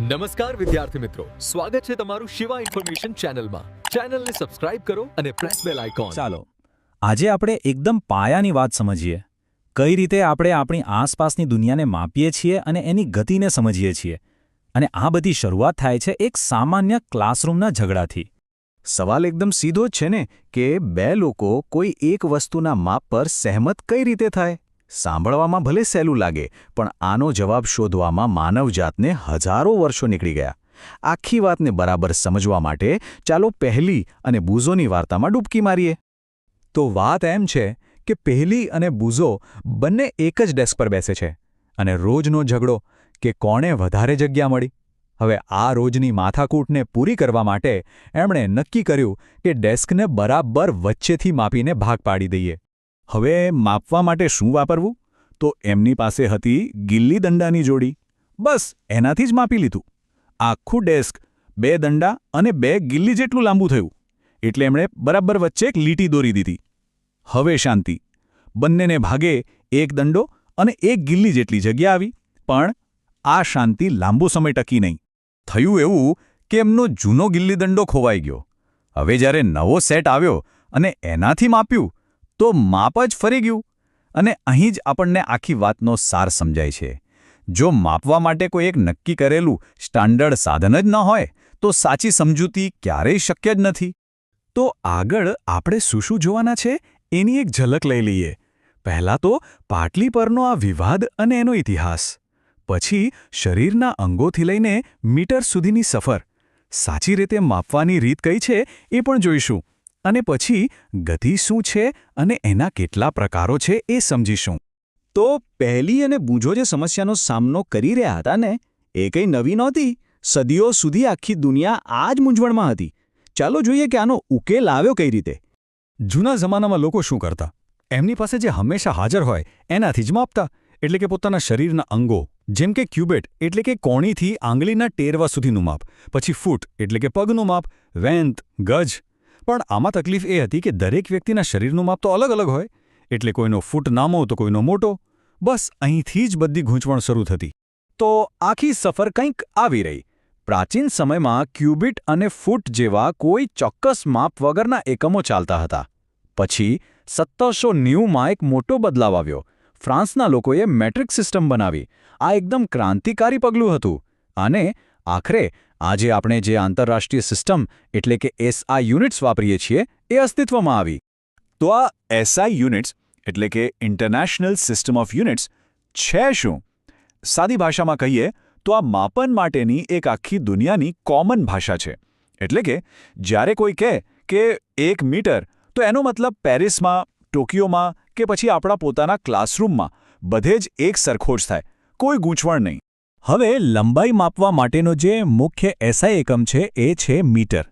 નમસ્કાર વિદ્યાર્થી મિત્રો, સ્વાગત છે તમારું શિવા ઇન્ફોર્મેશન ચેનલમાં. ચેનલને સબસ્ક્રાઇબ કરો અને પ્રેસ બેલ આઇકોન. ચાલો આજે આપણે એકદમ પાયાની વાત સમજીએ. કઈ રીતે આપણે આપણી આસપાસની દુનિયાને માપીએ છીએ અને એની ગતિને સમજીએ છીએ. અને આ બધી શરૂઆત થાય છે એક સામાન્ય ક્લાસરૂમના ઝઘડાથી. સવાલ એકદમ સીધો જ છે ને કે બે લોકો કોઈ એક વસ્તુના માપ પર સહેમત કઈ રીતે થાય. સાંભળવામાં ભલે સહેલું લાગે, પણ આનો જવાબ શોધવામાં માનવજાતને હજારો વર્ષો નીકળી ગયા. આખી વાતને બરાબર સમજવા માટે ચાલો પહેલી અને બૂઝોની વાર્તામાં ડૂબકી મારીએ. તો વાત એમ છે કે પહેલી અને બૂઝો બંને એક જ ડેસ્ક પર બેસે છે અને રોજનો ઝઘડો કે કોણે વધારે જગ્યા મળી. હવે આ રોજની માથાકૂટને પૂરી કરવા માટે એમણે નક્કી કર્યું કે ડેસ્કને બરાબર વચ્ચેથી માપીને ભાગ પાડી દઈએ. હવે માપવા માટે શું વાપરવું? તો એમની પાસે હતી ગિલ્લી દંડાની જોડી. બસ એનાથી જ માપી લીધું. આખું ડેસ્ક 2 દંડા અને 2 ગિલ્લી જેટલું લાંબુ થયું. એટલે એમણે બરાબર વચ્ચે એક લીટી દોરી દીધી. હવે શાંતિ. બંનેને ભાગે એક દંડો અને એક ગિલ્લી જેટલી જગ્યા આવી. પણ આ શાંતિ લાંબો સમય ટકી નહીં. થયું એવું કે એમનો જૂનો ગિલ્લી દંડો ખોવાઈ ગયો. હવે જ્યારે નવો સેટ આવ્યો અને એનાથી માપ્યું તો માપ જ ફરી ગયું. અને અહીં જ આપણને આખી વાતનો સાર સમજાય છે. જો માપવા માટે કોઈ એક નક્કી કરેલું સ્ટાન્ડર્ડ સાધન જ ન હોય તો સાચી સમજૂતી ક્યારેય શક્ય જ નથી. તો આગળ આપણે શું જોવાના છે એની એક ઝલક લઈ લઈએ. પહેલાં તો પાટલી પરનો આ વિવાદ અને એનો ઇતિહાસ. પછી શરીરના અંગોથી લઈને મીટર સુધીની સફર. સાચી રીતે માપવાની રીત કઈ છે એ પણ જોઈશું. અને પછી ગતિ શું છે અને એના કેટલા પ્રકારો છે એ સમજીશું. તો પહેલી અને બૂઝો જે સમસ્યાનો સામનો કરી રહ્યા હતા ને, એ કંઈ નવી નહોતી. સદીઓ સુધી આખી દુનિયા આ જ મૂંઝવણમાં હતી. ચાલો જોઈએ કે આનો ઉકેલ આવ્યો કઈ રીતે. જૂના જમાનામાં લોકો શું કરતા? એમની પાસે જે હંમેશા હાજર હોય એનાથી જ માપતા. એટલે કે પોતાના શરીરના અંગો, જેમ કે ક્યુબિટ એટલે કે કોણીથી આંગળીના ટેરવા સુધીનું માપ, પછી ફૂટ એટલે કે પગનું માપ, વેંત, ગજ. પણ આમાં તકલીફ એ હતી કે દરેક વ્યક્તિના શરીરનું માપ તો અલગ અલગ હોય. એટલે કોઈનો ફૂટ નાનો તો કોઈનો મોટો. બસ અહીંથી જ બધી ગૂંચવણ શરૂ થતી. તો આખી સફર કંઈક આવી રહી. પ્રાચીન સમયમાં ક્યુબિટ અને ફૂટ જેવા કોઈ ચોક્કસ માપ વગરના એકમો ચાલતા હતા. પછી 1790માં એક મોટો બદલાવ આવ્યો. ફ્રાન્સના લોકોએ મેટ્રિક સિસ્ટમ બનાવી. આ એકદમ ક્રાંતિકારી પગલું હતું. અને આખરે આજે આપણે જે આંતરરાષ્ટ્રીય સિસ્ટમ એટલે કે એસઆઈ યુનિટ્સ વાપરીએ છીએ એ અસ્તિત્વમાં આવી. તો આ એસઆઈ યુનિટ્સ એટલે કે ઇન્ટરનેશનલ સિસ્ટમ ઓફ યુનિટ્સ છે શું? સાદી ભાષામાં કહીએ તો આ માપન માટેની એક આખી દુનિયાની કોમન ભાષા છે. એટલે કે જ્યારે કોઈ કહે કે 1 મીટર, તો એનો મતલબ પેરિસમાં, ટોકિયોમાં કે પછી આપણા પોતાના ક્લાસરૂમમાં બધે જ એક સરખો જ થાય. કોઈ ગૂંચવણ નહીં. હવે લંબાઈ માપવા માટેનો જે મુખ્ય એસઆઈ એકમ છે એ છે મીટર.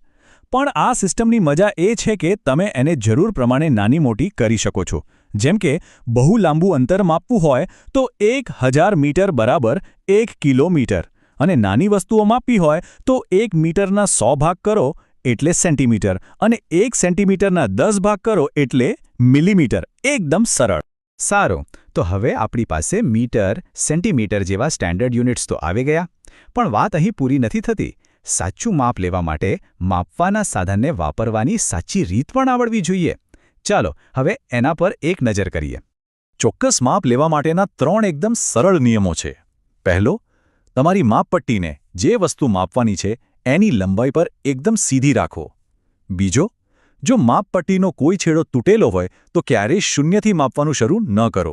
પણ આ સિસ્ટમની મજા એ છે કે તમે એને જરૂર પ્રમાણે નાની મોટી કરી શકો છો. જેમ કે બહુ લાંબુ અંતર માપવું હોય તો 1000 મીટર બરાબર 1 કિલોમીટર. અને નાની વસ્તુઓ માપવી હોય તો 1 મીટરના 100 ભાગ કરો એટલે સેન્ટીમીટર અને 1 સેન્ટીમીટરના 10 ભાગ કરો એટલે મિલીમીટર. એકદમ સરળ. સારું, તો હવે આપણી પાસે મીટર, સેન્ટીમીટર જેવા સ્ટેન્ડર્ડ યુનિટ્સ તો આવી ગયા. પણ વાત અહીં પૂરી નથી થતી. સાચું માપ લેવા માટે માપવાના સાધનને વાપરવાની સાચી રીત પણ આવડવી જોઈએ. ચાલો હવે એના પર એક નજર કરીએ. ચોક્કસ માપ લેવા માટેના 3 એકદમ સરળ નિયમો છે. પહેલો, તમારી માપપટ્ટીને જે વસ્તુ માપવાની છે એની લંબાઈ પર એકદમ સીધી રાખો. બીજો, જો માપપટ્ટીનો કોઈ છેડો તૂટેલો હોય તો ક્યારેય શૂન્યથી માપવાનું શરૂ ન કરો.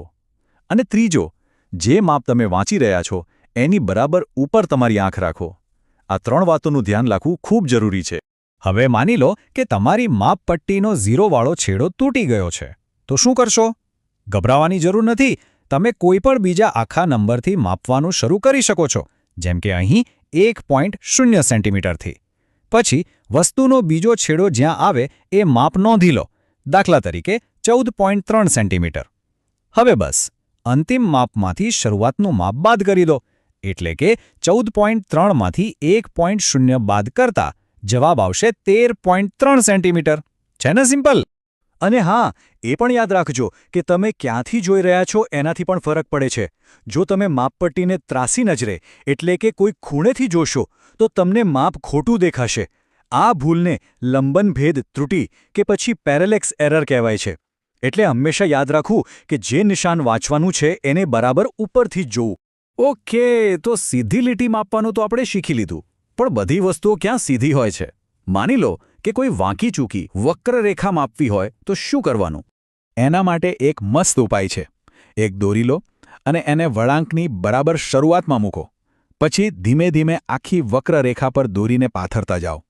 અને ત્રીજો, જે માપ તમે વાંચી રહ્યા છો એની બરાબર ઉપર તમારી આંખ રાખો. આ 3 વાતોનું ધ્યાન રાખવું ખૂબ જરૂરી છે. હવે માની લો કે તમારી માપપટ્ટીનો 0વાળો છેડો તૂટી ગયો છે. તો શું કરશો? ગભરાવાની જરૂર નથી. તમે કોઈ પણ બીજા આખા નંબરથી માપવાનું શરૂ કરી શકો છો. જેમ કે અહીં 1.0 સેન્ટીમીટરથી. પછી વસ્તુનો બીજો છેડો જ્યાં આવે એ માપ નોંધી લો. દાખલા તરીકે 14.3 સેન્ટીમીટર. હવે બસ અંતિમ માપમાંથી શરૂઆતનું માપ બાદ કરી દો. એટલે કે 14.3માંથી 1.0 બાદ કરતા જવાબ આવશે 13.3 સેન્ટીમીટર. છે ને સિમ્પલ? અને હા, એ પણ યાદ રાખજો કે તમે ક્યાંથી જોઈ રહ્યા છો એનાથી પણ ફરક પડે છે. જો તમે માપપટ્ટીને ત્રાસી નજરે એટલે કે કોઈ ખૂણેથી જોશો તો તમને માપ ખોટું દેખાશે. આ ભૂલને લંબનભેદ ત્રુટિ કે પછી પેરેલેક્સ એરર કહેવાય છે. એટલે હંમેશા યાદ રાખવું કે જે નિશાન વાંચવાનું છે એને બરાબર ઉપરથી જ જોવું. ઓકે, તો સીધી લીટી માપવાનું તો આપણે શીખી લીધું, પણ બધી વસ્તુઓ ક્યાં સીધી હોય છે? માની લો કે કોઈ વાંકી ચૂકી વક્રરેખા માપવી હોય તો શું કરવાનું? એના માટે એક મસ્ત ઉપાય છે. એક દોરી લો અને એને વળાંકની બરાબર શરૂઆતમાં મૂકો. પછી ધીમે ધીમે આખી વક્રરેખા પર દોરીને પાથરતા જાઓ.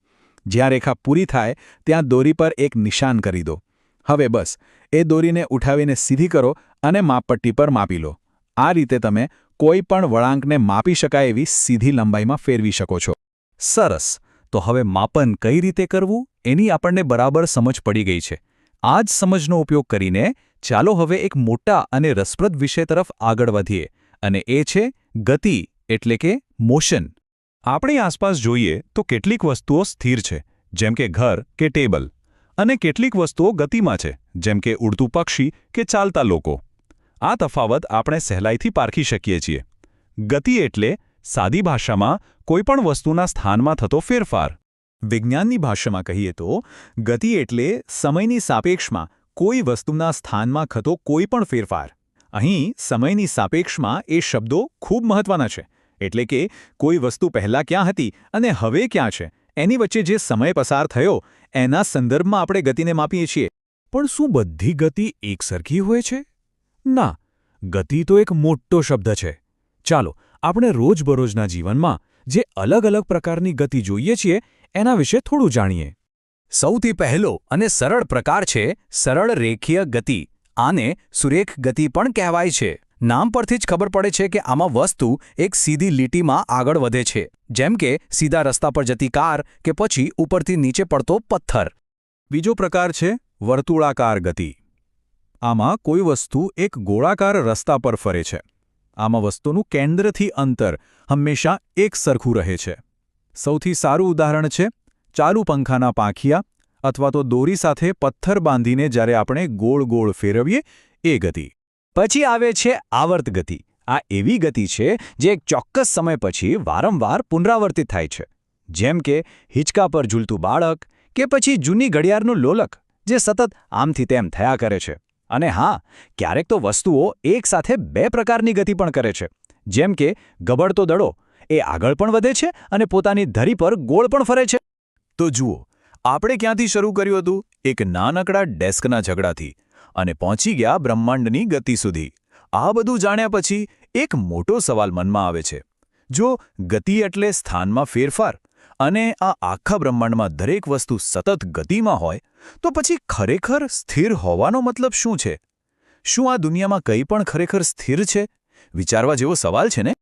જ્યાં રેખા પૂરી થાય ત્યાં દોરી પર એક નિશાન કરી દો. હવે બસ એ દોરીને ઉઠાવીને સીધી કરો અને માપપટ્ટી પર માપી લો. આ રીતે તમે કોઈ પણ વળાંકને માપી શકાય એવી સીધી લંબાઈમાં ફેરવી શકો છો. સરસ. તો હવે માપન કઈ રીતે કરવું એની આપણને બરાબર સમજ પડી ગઈ છે. આ જ સમજનો ઉપયોગ કરીને ચાલો હવે એક મોટા અને રસપ્રદ વિષય તરફ આગળ વધીએ, અને એ છે ગતિ એટલે કે મોશન. આપણી આસપાસ જોઈએ તો કેટલીક વસ્તુઓ સ્થિર છે, જેમ કે ઘર કે ટેબલ, અને કેટલીક વસ્તુઓ ગતિમાં છે, જેમ કે ઉડતું પક્ષી કે ચાલતા લોકો. આ તફાવત આપણે સહેલાઈથી પારખી શકીએ છીએ. ગતિ એટલે સાદી ભાષામાં કોઈપણ વસ્તુના સ્થાનમાં થતો ફેરફાર. વિજ્ઞાનની ભાષામાં કહીએ તો ગતિ એટલે સમયની સાપેક્ષમાં કોઈ વસ્તુના સ્થાનમાં થતો કોઈપણ ફેરફાર. અહીં સમયની સાપેક્ષમાં એ શબ્દો ખૂબ મહત્વના છે. એટલે કે કોઈ વસ્તુ પહેલાં ક્યાં હતી અને હવે ક્યાં છે એની વચ્ચે જે સમય પસાર થયો એના સંદર્ભમાં આપણે ગતિને માપીએ છીએ. પણ શું બધી ગતિ એકસરખી હોય છે? ના, ગતિ તો એક મોટો શબ્દ છે. ચાલો આપણે રોજબરોજના જીવનમાં જે અલગ અલગ પ્રકારની ગતિ જોઈએ છીએ એના વિશે થોડું જાણીએ. સૌથી પહેલો અને સરળ પ્રકાર છે સરળ રેખીય ગતિ. આને સુરેખ ગતિ પણ કહેવાય છે. નામ પરથી જ ખબર પડે છે કે આમાં વસ્તુ એક સીધી લીટીમાં આગળ વધે છે, જેમ કે સીધા રસ્તા પર જતી કાર કે પછી ઉપરથી નીચે પડતો પથ્થર. બીજો પ્રકાર છે વર્તુળાકાર ગતિ. આમાં કોઈ વસ્તુ એક ગોળાકાર રસ્તા પર ફરે છે. આમાં વસ્તુનું કેન્દ્રથી અંતર હંમેશા એક સરખું રહે છે. સૌથી સારું ઉદાહરણ છે ચાલુ પંખાના પાંખિયા અથવા તો દોરી સાથે પથ્થર બાંધીને જ્યારે આપણે ગોળ ગોળ ફેરવીએ એ ગતિ. પછી આવે છે આવર્ત ગતિ. આ એવી ગતિ છે જે એક ચોક્કસ સમય પછી વારંવાર પુનરાવર્તિત થાય છે, જેમ કે હિંચકા પર ઝૂલતું બાળક કે પછી જૂની ઘડિયાળનું લોલક જે સતત આમથી તેમ થયા કરે છે. અને હા, ક્યારેક તો વસ્તુઓ એકસાથે બે પ્રકારની ગતિ પણ કરે છે, જેમ કે ગબડતો દડો એ આગળ પણ વધે છે અને પોતાની ધરી પર ગોળ પણ ફરે છે. તો જુઓ, આપણે ક્યાંથી શરૂ કર્યું હતું? એક નાનકડા ડેસ્કના ઝઘડાથી, અને પહોંચી ગયા બ્રહ્માંડની ગતિ સુધી. આ બધું જાણ્યા પછી એક મોટો સવાલ મનમાં આવે છે. જો ગતિ એટલે સ્થાનમાં ફેરફાર અને આ આખા બ્રહ્માંડમાં દરેક વસ્તુ સતત ગતિમાં હોય, તો પછી ખરેખર સ્થિર હોવાનો મતલબ શું છે? શું આ દુનિયામાં કંઈ પણ ખરેખર સ્થિર છે? વિચારવા જેવો સવાલ છે ને?